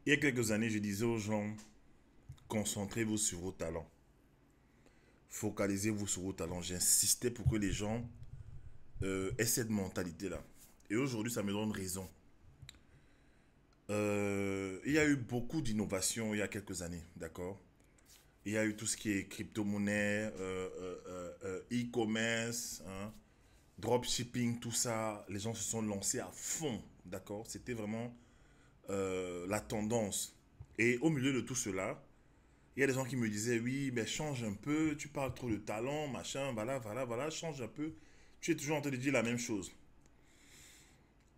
Il y a quelques années, je disais aux gens, concentrez-vous sur vos talents. Focalisez-vous sur vos talents. J'insistais pour que les gens aient cette mentalité-là. Et aujourd'hui, ça me donne raison. Il y a eu beaucoup d'innovations il y a quelques années, d'accord. Il y a eu tout ce qui est crypto-monnaie, e-commerce, hein, dropshipping, tout ça. Les gens se sont lancés à fond, d'accord. C'était vraiment la tendance. Et au milieu de tout cela, il y a des gens qui me disaient, oui, mais change un peu, tu parles trop de talent, machin, voilà, voilà, voilà, change un peu. Tu es toujours en train de dire la même chose.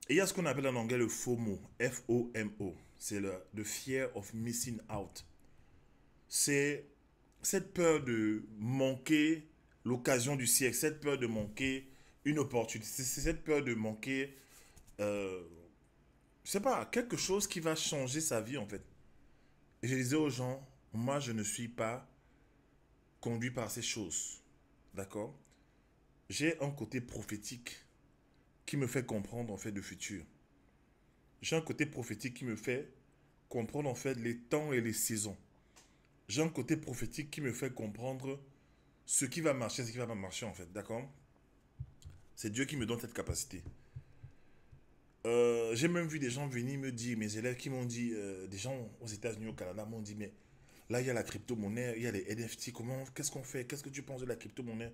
Et il y a ce qu'on appelle en anglais le FOMO, F-O-M-O. C'est le Fear of Missing Out. C'est cette peur de manquer l'occasion du siècle, cette peur de manquer une opportunité, c'est cette peur de manquer, euh, je sais pas, quelque chose qui va changer sa vie en fait. Et je disais aux gens, moi je ne suis pas conduit par ces choses. D'accord. J'ai un côté prophétique qui me fait comprendre en fait le futur. J'ai un côté prophétique qui me fait comprendre en fait les temps et les saisons. J'ai un côté prophétique qui me fait comprendre ce qui va marcher, ce qui va pas marcher en fait. D'accord. C'est Dieu qui me donne cette capacité. J'ai même vu des gens venir me dire, mes élèves qui m'ont dit, des gens aux États-Unis, au Canada m'ont dit, mais là il y a la crypto-monnaie, il y a les NFT, comment, qu'est-ce qu'on fait? Qu'est-ce que tu penses de la crypto-monnaie?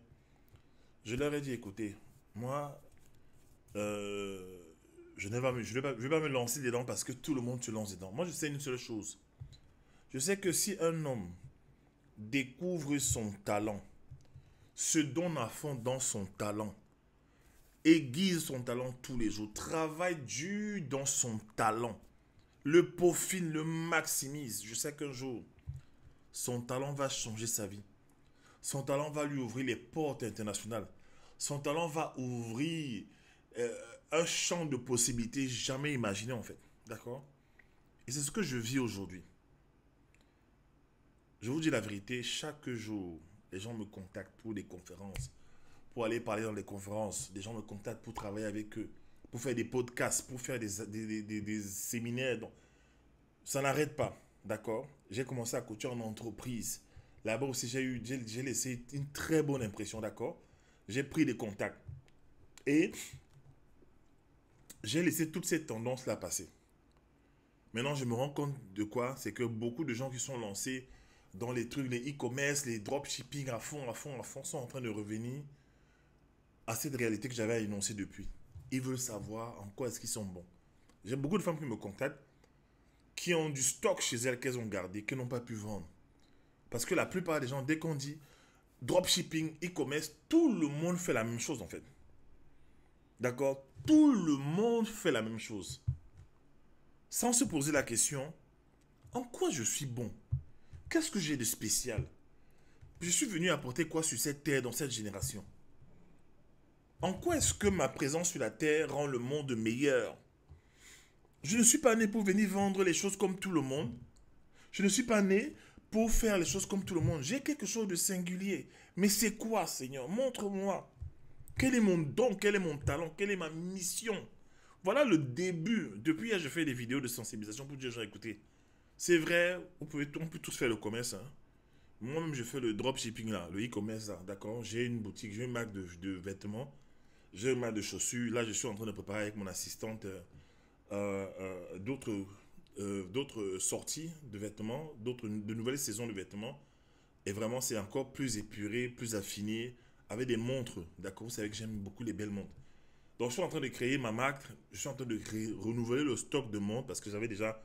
Je leur ai dit, écoutez, moi, euh, je vais pas me lancer dedans parce que tout le monde se lance dedans. Moi, je sais une seule chose. Je sais que si un homme découvre son talent, se donne à fond dans son talent, aiguise son talent tous les jours, travaille dur dans son talent, le peaufine, le maximise, je sais qu'un jour, son talent va changer sa vie. Son talent va lui ouvrir les portes internationales. Son talent va ouvrir euh, un champ de possibilités jamais imaginé en fait. D'accord. Et c'est ce que je vis aujourd'hui. Je vous dis la vérité, chaque jour, les gens me contactent pour des conférences, pour aller parler dans des conférences. Des gens me contactent pour travailler avec eux, pour faire des podcasts, pour faire des séminaires. Donc, ça n'arrête pas. D'accord. J'ai commencé à coacher en entreprise. Là-bas aussi, j'ai laissé une très bonne impression. D'accord. J'ai pris des contacts. Et j'ai laissé toutes ces tendances-là passer. Maintenant, je me rends compte de quoi? C'est que beaucoup de gens qui sont lancés dans les trucs, les e-commerce, les dropshipping à fond, à fond, à fond, sont en train de revenir à cette réalité que j'avais énoncée depuis. Ils veulent savoir en quoi est-ce qu'ils sont bons. J'ai beaucoup de femmes qui me contactent, qui ont du stock chez elles qu'elles ont gardé, qu'elles n'ont pas pu vendre. Parce que la plupart des gens, dès qu'on dit dropshipping, e-commerce, tout le monde fait la même chose en fait. D'accord. Tout le monde fait la même chose. Sans se poser la question, en quoi je suis bon? Qu'est-ce que j'ai de spécial? Je suis venu apporter quoi sur cette terre dans cette génération? En quoi est-ce que ma présence sur la terre rend le monde meilleur? Je ne suis pas né pour venir vendre les choses comme tout le monde. Je ne suis pas né pour faire les choses comme tout le monde. J'ai quelque chose de singulier. Mais c'est quoi, Seigneur? Montre-moi. Quel est mon don? Quel est mon talent? Quelle est ma mission? Voilà le début. Depuis hier, je fais des vidéos de sensibilisation pour dire aux gens, écoutez, c'est vrai, on peut tous faire le commerce. Hein. Moi-même, je fais le dropshipping là, le e-commerce là, d'accord. J'ai une boutique, j'ai une marque de vêtements, j'ai une marque de chaussures. Là, je suis en train de préparer avec mon assistante d'autres sorties de vêtements, de nouvelles saisons de vêtements. Et vraiment, c'est encore plus épuré, plus affiné, avec des montres. D'accord. Vous savez que j'aime beaucoup les belles montres. Donc, je suis en train de créer ma marque. Je suis en train de renouveler le stock de montres parce que j'avais déjà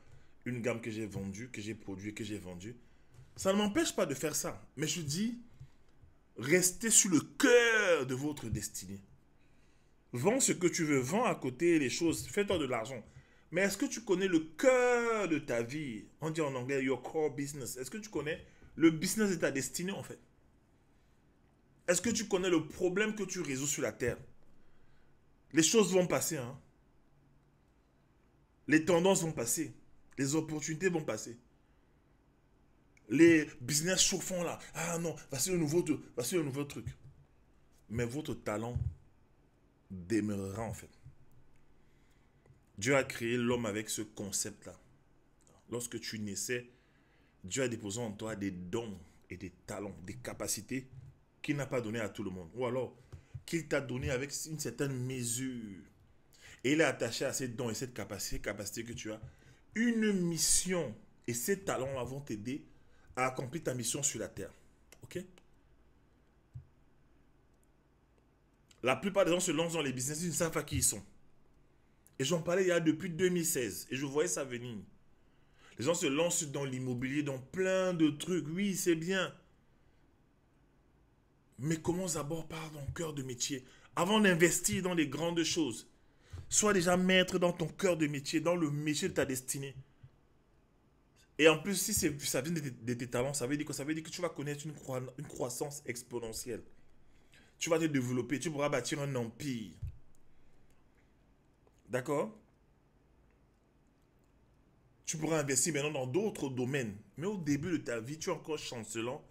une gamme que j'ai vendue, que j'ai produit, que j'ai vendue. Ça ne m'empêche pas de faire ça. Mais je dis, restez sur le cœur de votre destinée. Vends ce que tu veux, vends à côté les choses, fais-toi de l'argent. Mais est-ce que tu connais le cœur de ta vie? On dit en anglais your core business. Est-ce que tu connais le business de ta destinée en fait? Est-ce que tu connais le problème que tu résous sur la terre? Les choses vont passer, hein? Les tendances vont passer. Les opportunités vont passer. Les business chauffants là. Ah non, voici le nouveau truc. Mais votre talent demeurera en fait. Dieu a créé l'homme avec ce concept-là. lorsque tu naissais, Dieu a déposé en toi des dons et des talents, des capacités qu'il n'a pas donné à tout le monde. Ou alors, qu'il t'a donné avec une certaine mesure. Et il est attaché à ces dons et cette capacité que tu as, une mission. Et ces talents vont t'aider à accomplir ta mission sur la terre. Ok? La plupart des gens se lancent dans les business, ils ne savent pas qui ils sont. Et j'en parlais il y a depuis 2016. Et je voyais ça venir. Les gens se lancent dans l'immobilier, dans plein de trucs. Oui, c'est bien. Mais commence d'abord par ton cœur de métier. Avant d'investir dans les grandes choses, sois déjà maître dans ton cœur de métier, dans le métier de ta destinée. Et en plus, si ça vient de tes talents, ça veut dire que tu vas connaître une croissance exponentielle. Tu vas te développer, tu pourras bâtir un empire. D'accord? Tu pourras investir maintenant dans d'autres domaines. Mais au début de ta vie, tu es encore chancelant,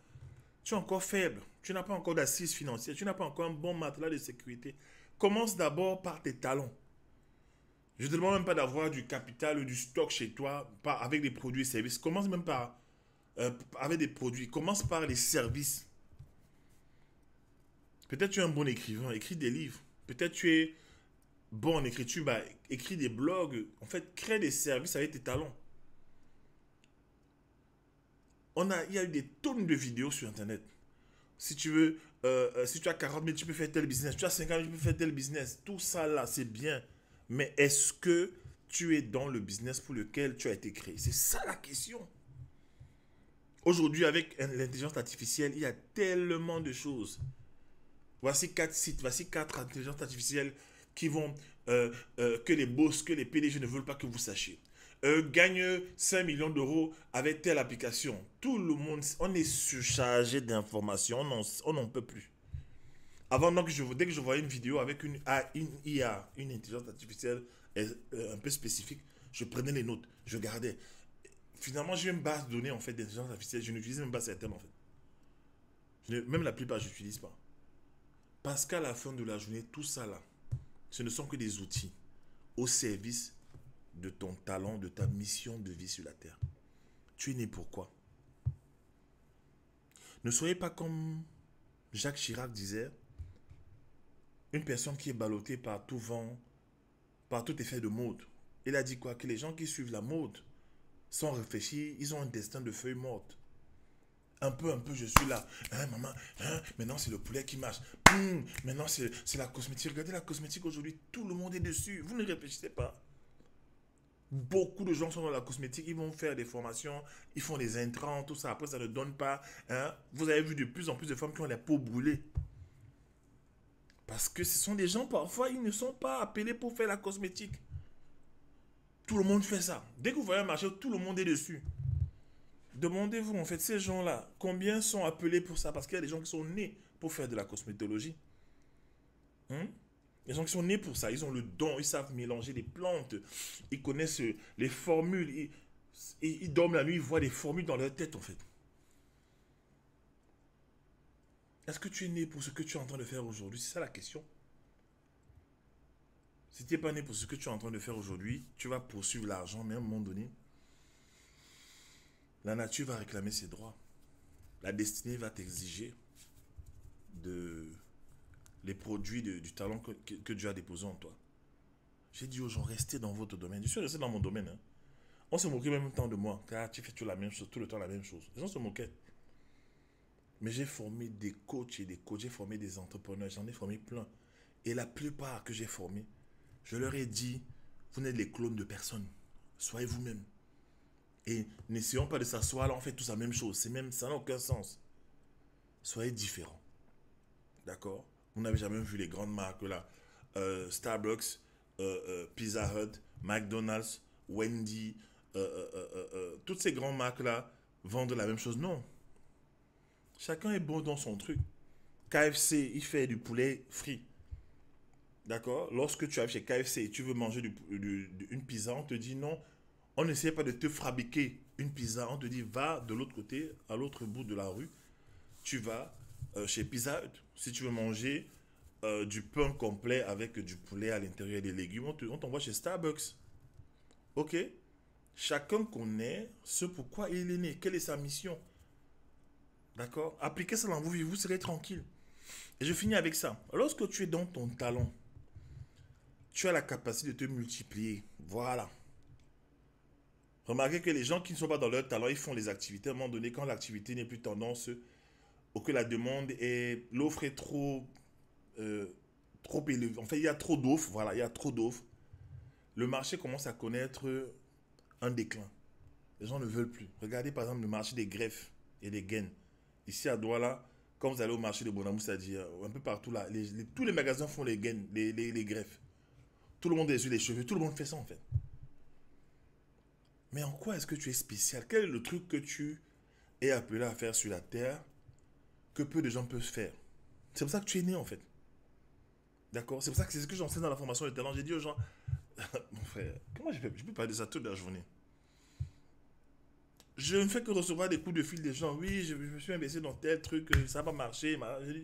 tu es encore faible, tu n'as pas encore d'assises financières, tu n'as pas encore un bon matelas de sécurité. Commence d'abord par tes talents. Je ne te demande même pas d'avoir du capital ou du stock chez toi avec des produits et services. Commence même par avec des produits. Commence par les services. Peut-être tu es un bon écrivain, écris des livres. Peut-être tu es bon en écriture, bah, écris des blogs. En fait, crée des services avec tes talents. Il y a eu des tonnes de vidéos sur Internet. Si tu veux, si tu as 40 000, tu peux faire tel business. Si tu as 50 000, tu peux faire tel business. Tout ça là, c'est bien. Mais est-ce que tu es dans le business pour lequel tu as été créé? C'est ça la question. Aujourd'hui, avec l'intelligence artificielle, il y a tellement de choses. Voici 4 sites, voici 4 intelligences artificielles qui vont, que les boss, que les PDG ne veulent pas que vous sachiez. Gagne 5 millions d'euros avec telle application. Tout le monde, on est surchargé d'informations, on n'en peut plus. Avant, donc, dès que je voyais une vidéo avec une IA, une intelligence artificielle un peu spécifique, je prenais les notes, je gardais. Finalement, j'ai une base de données en fait d'intelligence artificielle, je n'utilise même pas certaines en fait. Même la plupart, je n'utilise pas. Parce qu'à la fin de la journée, tout ça là, ce ne sont que des outils au service de ton talent, de ta mission de vie sur la terre. Tu es né pour quoi? Ne soyez pas comme Jacques Chirac disait, une personne qui est ballottée par tout vent, par tout effet de mode. Il a dit quoi? Que les gens qui suivent la mode, sans réfléchir, ils ont un destin de feuille morte. Un peu, je suis là. Hein, maman, hein, maintenant c'est le poulet qui marche. Maintenant c'est la cosmétique. Regardez la cosmétique aujourd'hui, tout le monde est dessus. Vous ne réfléchissez pas. Beaucoup de gens sont dans la cosmétique, ils vont faire des formations, ils font des intrants, tout ça. Après, ça ne donne pas. Hein. Vous avez vu de plus en plus de femmes qui ont la peau brûlée. Parce que ce sont des gens, parfois, ils ne sont pas appelés pour faire la cosmétique. Tout le monde fait ça. Dès que vous voyez un marché, tout le monde est dessus. Demandez-vous, en fait, ces gens-là, combien sont appelés pour ça? Parce qu'il y a des gens qui sont nés pour faire de la cosmétologie. Les gens qui sont nés pour ça, ils ont le don, ils savent mélanger des plantes, ils connaissent les formules, ils dorment la nuit, ils voient des formules dans leur tête, en fait. Est-ce que tu es né pour ce que tu es en train de faire aujourd'hui? C'est ça la question. Si tu n'es pas né pour ce que tu es en train de faire aujourd'hui, tu vas poursuivre l'argent, mais à un moment donné, la nature va réclamer ses droits. La destinée va t'exiger les produits du talent que Dieu a déposé en toi. J'ai dit aux gens, restez dans votre domaine. Je suis resté dans mon domaine. Hein. On se moquait même temps de moi. Car tu fais toujours la même chose, tout le temps la même chose. Les gens se moquaient. Mais j'ai formé des coachs et des coachs, j'ai formé des entrepreneurs, j'en ai formé plein. Et la plupart que j'ai formés, je leur ai dit, vous n'êtes les clones de personne. Soyez vous-même. Et n'essayons pas de s'asseoir là, on fait tous la même chose. Ça n'a aucun sens. Soyez différents. D'accord? Vous n'avez jamais vu les grandes marques là. Starbucks, Pizza Hut, McDonald's, Wendy, toutes ces grandes marques là vendent la même chose. Non. Chacun est bon dans son truc. KFC, il fait du poulet frit. D'accord? Lorsque tu arrives chez KFC et tu veux manger une pizza, on te dit non. On n'essaie pas de te fabriquer une pizza. On te dit va de l'autre côté, à l'autre bout de la rue. Tu vas chez Pizza Hut. Si tu veux manger du pain complet avec du poulet à l'intérieur et des légumes, on t'envoie chez Starbucks. Ok? Chacun connaît ce pourquoi il est né, quelle est sa mission. D'accord? Appliquez ça dans vos vies, vous serez tranquille. Et je finis avec ça. Lorsque tu es dans ton talent, tu as la capacité de te multiplier. Voilà. Remarquez que les gens qui ne sont pas dans leur talent, ils font les activités. À un moment donné, quand l'activité n'est plus tendance, ou que la demande est, l'offre est euh, trop élevée. En fait, il y a trop d'offres. Voilà, il y a trop d'offres. Le marché commence à connaître un déclin. Les gens ne veulent plus. Regardez par exemple le marché des greffes et des gaines. Ici à Douala, quand vous allez au marché de Bonamou, c'est-à-dire un peu partout là, tous les magasins font les gaines, les greffes. Tout le monde est sur les cheveux, tout le monde fait ça en fait. Mais en quoi est-ce que tu es spécial? Quel est le truc que tu es appelé à faire sur la terre que peu de gens peuvent faire? C'est pour ça que tu es né en fait. D'accord? C'est pour ça que c'est ce que j'enseigne dans la formation de talent. J'ai dit aux gens, mon frère, comment je peux parler de ça toute la journée? Je ne fais que recevoir des coups de fil des gens. Oui, je me suis investi dans tel truc, ça n'a pas marché.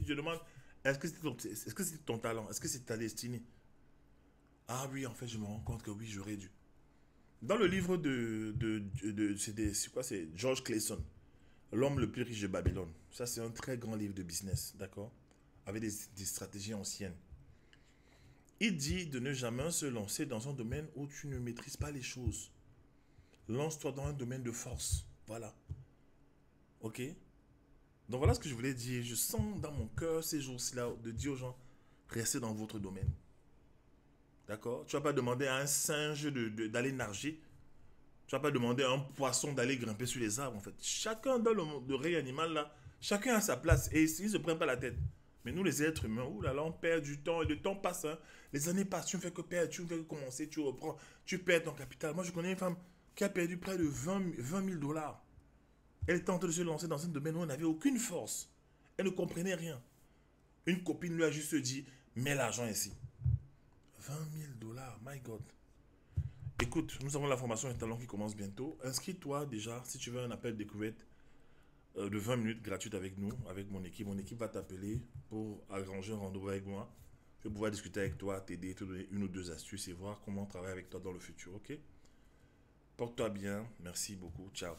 Je demande, est-ce que c'est ton talent? Est-ce que c'est ta destinée? Ah oui, en fait, je me rends compte que oui, j'aurais dû. Dans le livre c'est quoi, c'est George Clayson, L'homme le plus riche de Babylone. Ça, c'est un très grand livre de business, d'accord? Avec des stratégies anciennes. Il dit de ne jamais se lancer dans un domaine où tu ne maîtrises pas les choses. Lance-toi dans un domaine de force. Voilà. Ok? Donc voilà ce que je voulais dire. Je sens dans mon cœur ces jours-ci-là de dire aux gens, restez dans votre domaine. D'accord? Tu vas pas demander à un singe d'aller nager. Tu vas pas demander à un poisson d'aller grimper sur les arbres en fait. Chacun dans le règne animal là, chacun a sa place et ils ne se prennent pas la tête. Mais nous les êtres humains, oulala, on perd du temps et le temps passe. Hein. Les années passent, tu ne fais que perdre, tu ne fais que commencer, tu reprends, tu perds ton capital. Moi je connais une femme qui a perdu près de 20 000 dollars. Elle était en train de se lancer dans un domaine où elle n'avait aucune force. Elle ne comprenait rien. Une copine lui a juste dit, mets l'argent ici. 20 000 dollars, my God. Écoute, nous avons la formation et talent qui commence bientôt. Inscris-toi déjà si tu veux un appel découverte de 20 minutes gratuite avec nous, avec mon équipe. Mon équipe va t'appeler pour arranger un rendez-vous avec moi. Je vais pouvoir discuter avec toi, t'aider, te donner une ou deux astuces et voir comment travailler avec toi dans le futur, ok? Porte-toi bien. Merci beaucoup. Ciao.